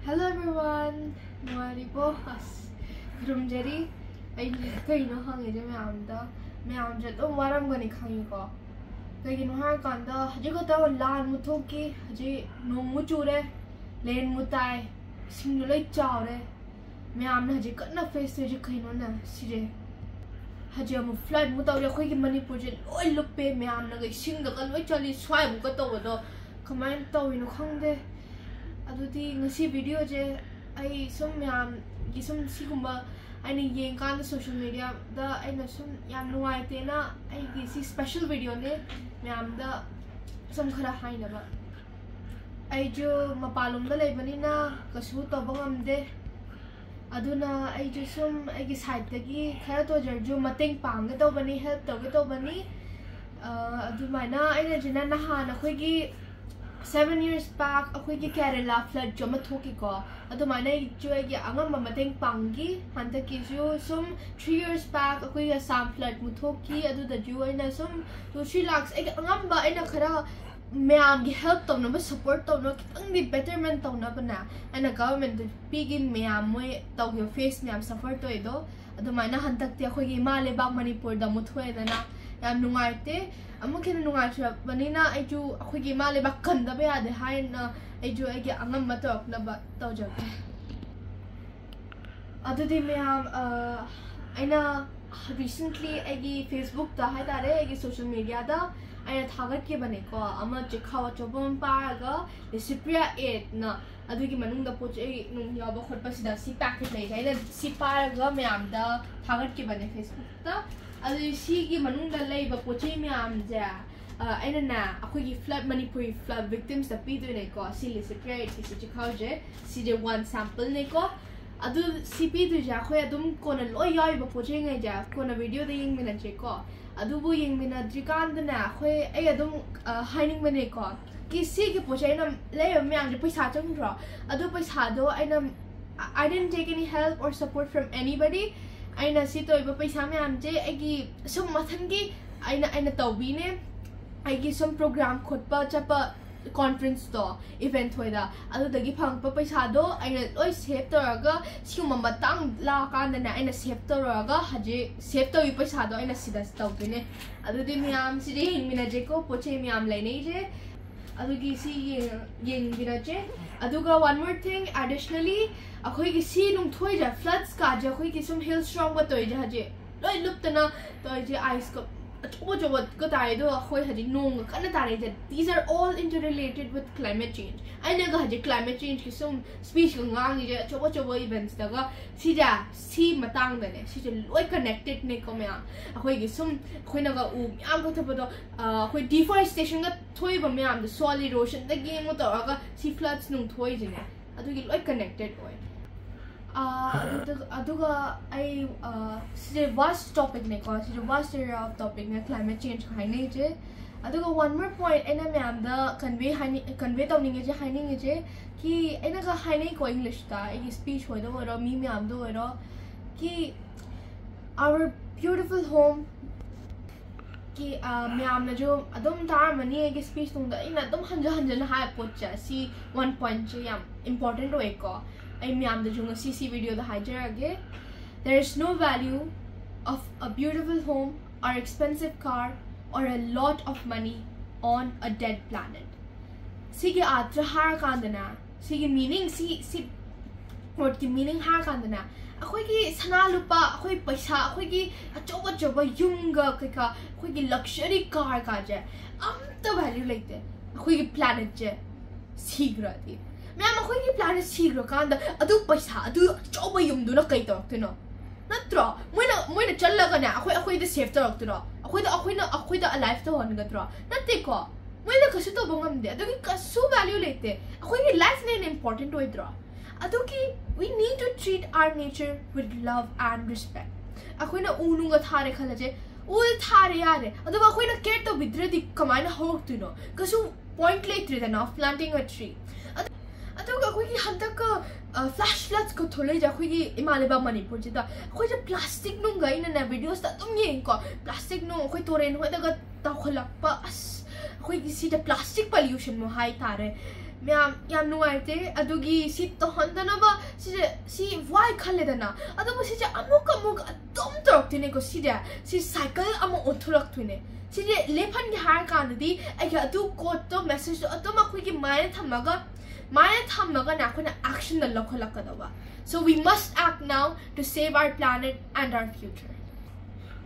Hello everyone, Manipur. From Jerry, I know hang it me am jet on what I'm gonna hang go. Like her ganda, you got down land mutoki, Haji no muture, lane mutai, simulate chowre. Me am Haji got no face to Jacquina, CJ. Haji am flood without your quick Manipur, oil look pay me am like sing the gun which only swam got over the command tow in a hang there. Aduti ngasi video je ai sum yam gi sum sigumba aina yeng kan social media da aina sum yam nuai te na ai gi si special video ne myam da sum khara haina ba ai jo mapalum da leibani na kasu to bangam de aduna ai jo sum ai gi side ta gi khara to jar jo mateng pang ga to bani help to bani adu maina aina jina na ha na khoi gi 7 years back, I got Kerala flood Jomatokiko. At the Mana Joy, Angam Mating Pangi, Hunter Kishu, some 3 years back, I got some flood Mutoki, I do the Jew and some to she locks Angamba in a Kara. Meam help them, no support them, no only betterment of Nabana, and a government begin meam way dog your face meam suffer to edo. At the Mana Hunter Tiakogi Male Bang Manipur, the Mutwe, and I'm no arte. I'm okay no arte. Vanina, I do a quick male back the bear, the high I do I get a number talk, number dojo. Other than me, I know recently I gave Facebook the high I social media. I target Kibaneko, I'm a Jakawa Chobon Paraga, Licypriya Aid. No, I do give Manung the potchei, Yabo Pasida, see packet later. I did see Paraga, me am the target Kibane Facebook. As you see, Manunda labor potchei me am there. I don't know, a quick flood Manipur flood victims the Peter Neko, see Licypriya Aid, Sijikaje, see the one sample Neko. I do CP to Jacoy, I don't con a lawyer, but potching a jack, con a video the Yengminnasi. Adubu Yengminnasi the na, where I don't hiding Maneko. Kissy Pochena lay a man the Pisaton draw. Adupus Hado, I didn't take any help or support from anybody. I know Sito Pisame Amje, I give some Matangi, I know Taubine, I give some program called Chapa conference store event with the other the Gipang Papisado, I know always save the raga, Suma Matang La Kandana, and a save the raga, Haji, save the Pisado, and a Sidas Taubine. Other than me, I'm sitting in Minajeko, Poche me am Lineage. Adugi si Yengminnasi. Aduga one more thing additionally, a quick see num toya floods kaja quick some hill strong but toya haji. I looked na toya ice cup. What got I do a hoy haji no kanatari. These are all interrelated with climate change. I never had climate change is some species ngang chobo events daga sija si matang dane si loy connected ne komya a hoy gi some khoinaga u am ko thabodo hoy deforestation ga thoi ba myam the soil erosion the game to aga si floods nung thoi jine adu gi loy connected hoy aduga I a vast topic ne ko a vast area of topic ne climate change haine je aduga one more point ena myam da convey tawning je haine je ki ena ga haine ko English ta I speech hoy do ro mi myam do ro ki our beautiful home ki myam na jo adom tar mani I speech tung da ina adom hanja na ha potcha si one point je yam important hoy ko I am the CC video the hijack. There is no value of a beautiful home or expensive car or a lot of money on a dead planet. Sige atra har kandana. Sige meaning si what the meaning har kandana. Akoy ki sana lupa, akoy paisa, akoy ki choba yunga kaka, akoy ki luxury car ka je. The value like that. Akoy ki planet je. Sigrati. Myam akoy ki planet sigro kanda adu paisa adu choba yum do na kay talk to no natro moina challa na akoy the safe talk to no akoy the alive to hon gatro natte ko moina kasu to bangam de adu ki kasu value lete akoy ki life ne important hoy dro adu ki we need to treat our nature with love and respect akoy na ununga thare khala je ul thare yare adu akoy na care to bidre di kamana hok to no kasu point late re na planting a tree aduga hantaka flash floods ko thole ja khoi imaleba Manipur jida khoi ja plastic nung ga ina na videos ta tum yeng ko plastic no khoi toren hoi daga ta kholak pa as khoi si da plastic pollution mo hai tare yam nuaite adugi si to handanaba si why khaledana adu si amuk dom tortine ko si si cycle amo othurak thune si lephan gi har kanadi ai adu code to message to atoma khoi gi mine thamaga na khona action na lokholakadawa. So we must act now to save our planet and our future.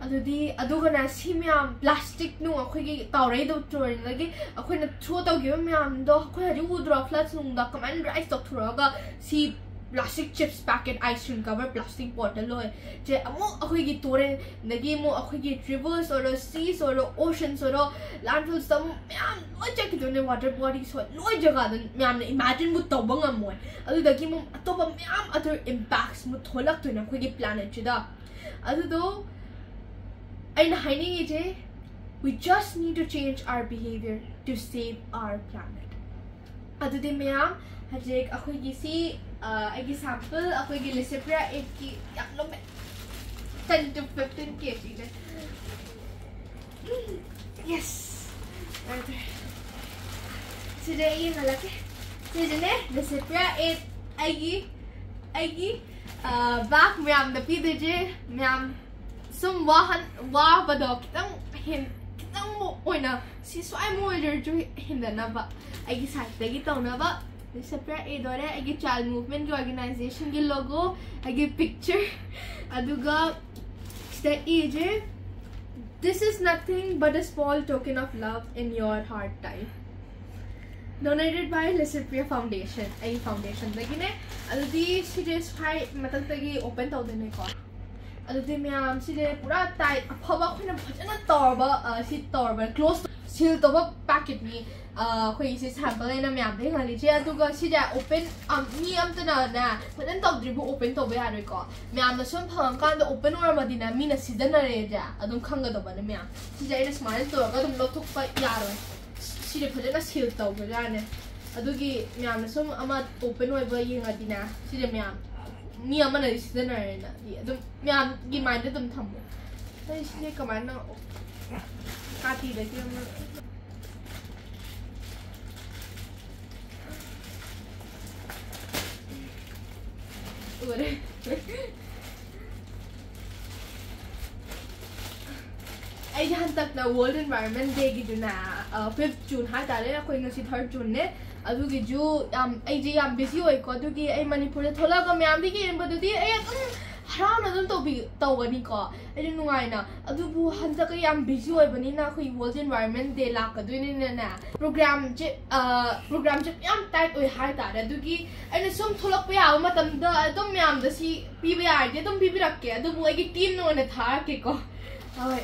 Adugana si myam plastic nu akhoi gi tawrai do turin lagi akhoi na throw to gi myam do akhoi hari udra floods nu da command rice to throga si plastic chips packet ice cream cover plastic bottle lo je amo akhoi gi tore nagi mo akhoi gi rivers or seas or oceans or landfills tam myam loi check do ne water bodies so loi jaga dan myam na imagine mu to bang amoy adu dagi mo atoba myam other impacts mu tholak to na akhoi gi planet chida adu do we just need to change our behavior to save our planet. Adudi ma'am, hajek ako'y gisi, ay sample, ako'y Eige Licypriya Aid ki, 10 to 15 kg. Yes. Today yung nalaki. Today Licypriya Aid, Eige, back ma'am na PDJ, ma'am. Sum wah badok kitang mo oina si swai mo jo hindana ba agi site dagi tawna ba Licypriya Aid dore agi child movement ki organization ki logo agi picture aduga the Eige, this is nothing but a small token of love in your hard time. Donated by Licypriya Foundation. Agi foundation dagi ne adudi si just hi matag dagi open tawdene ko. Adudi ma'am si pura tight aphawa khina bhajana torba si torba close seal toba packet ni khoi si sample na ma'am de ngali che aduga si open ni amtana na bhajan tawdri bu open toba yaroi ko ma'am na sum phang kan da open or madina mi na season re ja adum khanga da ba na ma'am si ina smile to ga dum lothuk pa yaroi si bhajana seal toba ja ne adugi ma'am na sum ama open oi ba yinga dina si ma'am ni amana season re na adum ma'am gi mind dum thammo sai si kaman na kati da ki I hantak na World Environment Day gi na 5th June ha tare na koi ngasi 3rd June ne adu gi ju Eige yam busy oi ko adu gi ai Manipur da thola ga myam di gi en badu di ai haram na dum to bi tawani ko ai nungai na adu bu hantak yam busy oi bani na koi World Environment Day la ka du ni na program je yam tight oi ha tare adu gi ai na sum tholak pa ya matam da adum myam da si pi ba ya je dum pi bi rak ke adu bu ai gi team no na tha ke ko ai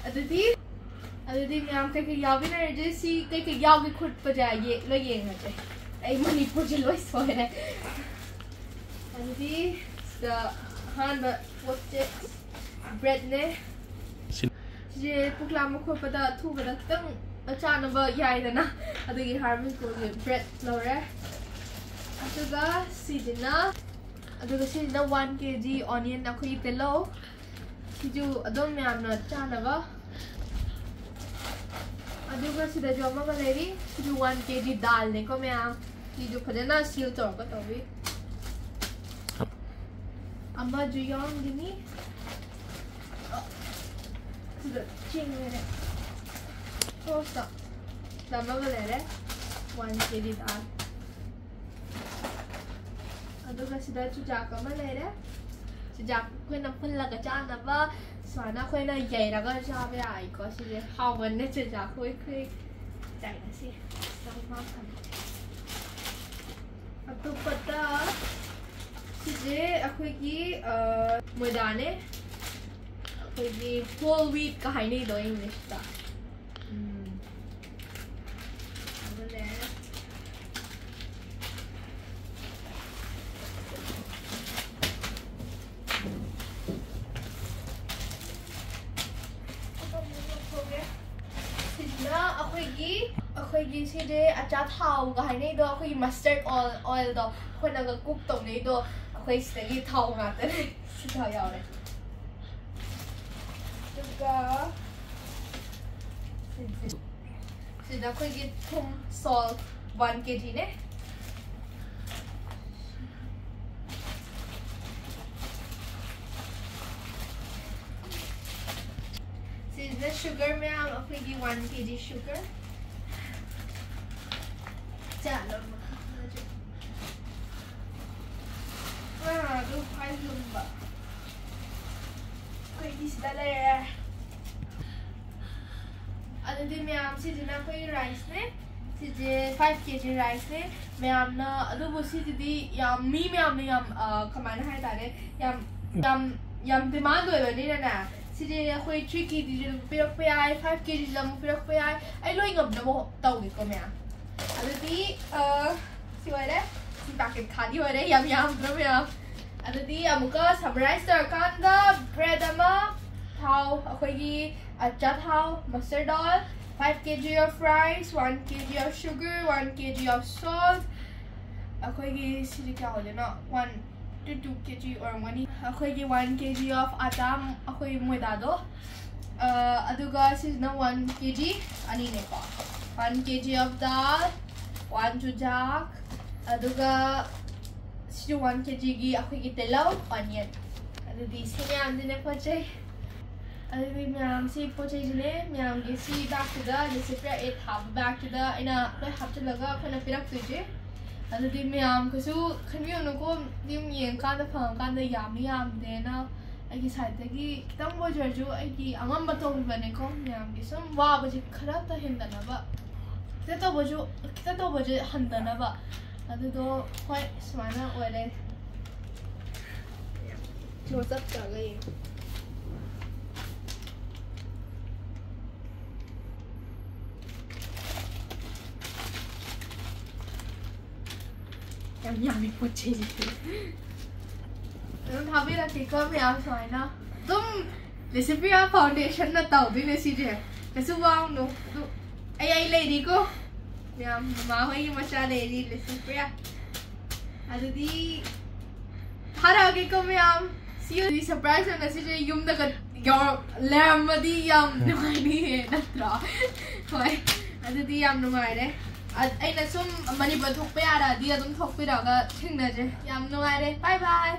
adudi ma'am kai yaoge na je si kai yaoge khut pa ja ye lo yeng ha je ai Manipur je loi so re adudi the han ba potchei bread ne je pukla mo khot pa da thu ba da tang acha na ba yai da na adudi harvest ko ye bread lo re aduga si dina 1 kg onion na khoi telo Siju adom ma'am na chana ba aduga sida jo ma galeri siju 1 kg dal ne ko ma'am siju phajana seal to ka to bi amma ju yong dini sida ching ne ko sa dama galeri 1 kg dal aduga sida chu ja ka ma lereจากคุยน้ำพุ่นละก็จ้านะว่าสอนนะคุยน่ะใหญ่แล้วก็ชอบใหญ่ก็สิเฮาวันนี้จะจากคุยใจนะสิต้องมากกันอัตุปตาสิเจคุยกี้มวยดาเนี่ยคุยกี้ whole wheat ก็ให้นี่โดย English จ้ะAku gi si de acha thau ga hai nei do aku mustard oil do aku na ga cook to nei do aku istagi thau nga te si thau yaw le tuga si da aku gi thum salt 1 kg ne the sugar ma'am अपनी 1 kg sugar चलो do faz lumba कोई this डाले अदुदी ma'am सिजना कोई rice ने सिजे 5 kg rice ने ma'am ना अदुबो सिदी यामी ma'am ने याम कमाना है तारे याम डिमांड होय बनी ना सिजे कोई 3 kg पिरक पे आए 5 kg जम पिरक पे आए आई लोइंग अब नबो ताउगी को मैम अदुदी सिवारे सी पैकेट खादी होरे याम ना मैम अदुदी अमुका समराइज तरकांदा ब्रेड अमा थाव अखोगी अच्छा थाव mustard oil 5 kg of rice 1 kg of sugar 1 kg of salt अखोगी सिजे क्या हो लेना 1 to 2 kg or money अखोगी 1 kg of आटा अखोगी मैदा दो अदुगा सिजना 1 kg अनि ने को 1 kg of dal 1 chujak अदुगा 1 kg की अखोगी तेलाव onion अदुदी से मैम दिने पोचै अदुदी मैम से पोचै दिने मैम की सी back to the Licypriya Aid half back to the ina लोय हाफ to लगा खना पिरक तुझे अदुदी मैम कसु खनवी उनको दिम यें कांदा फंग कांदा याम देना अगी साइड की कितम बोजरजु अगी अंगम बतों बने को मैम की सम वा बजे खरा त हिंदना बा किता तो बजे हंदना बा अदुदो होय स्माना ओले क्लोज अप कर गई यामी पोचे तुम भाभी रखी को मैम सोना तुम Licypriya फाउंडेशन ना ताऊ भी लेसी जे कैसे वाव नो तू आई लेडी को मैम माँ होई मचा लेडी Licypriya अदुदी हर आगे को मैम सी सरप्राइज होना सी जे युम दग योर लैम मदी याम नुमाइनी है नत्रा होय अदुदी याम नुमाइरे अꯩꯅ ꯁꯨꯝ ꯃꯅꯤꯄꯨꯔ ꯊꯣꯛꯄ ꯌꯥꯔꯗꯤ ꯑꯗꯨꯝ ꯊꯣꯛꯄꯤꯔꯒ ꯊꯦꯡꯅꯖꯦ ꯌꯥꯝ ꯅꯨꯡꯉꯥꯏꯔꯦ ꯕꯥꯏ ꯕꯥꯏ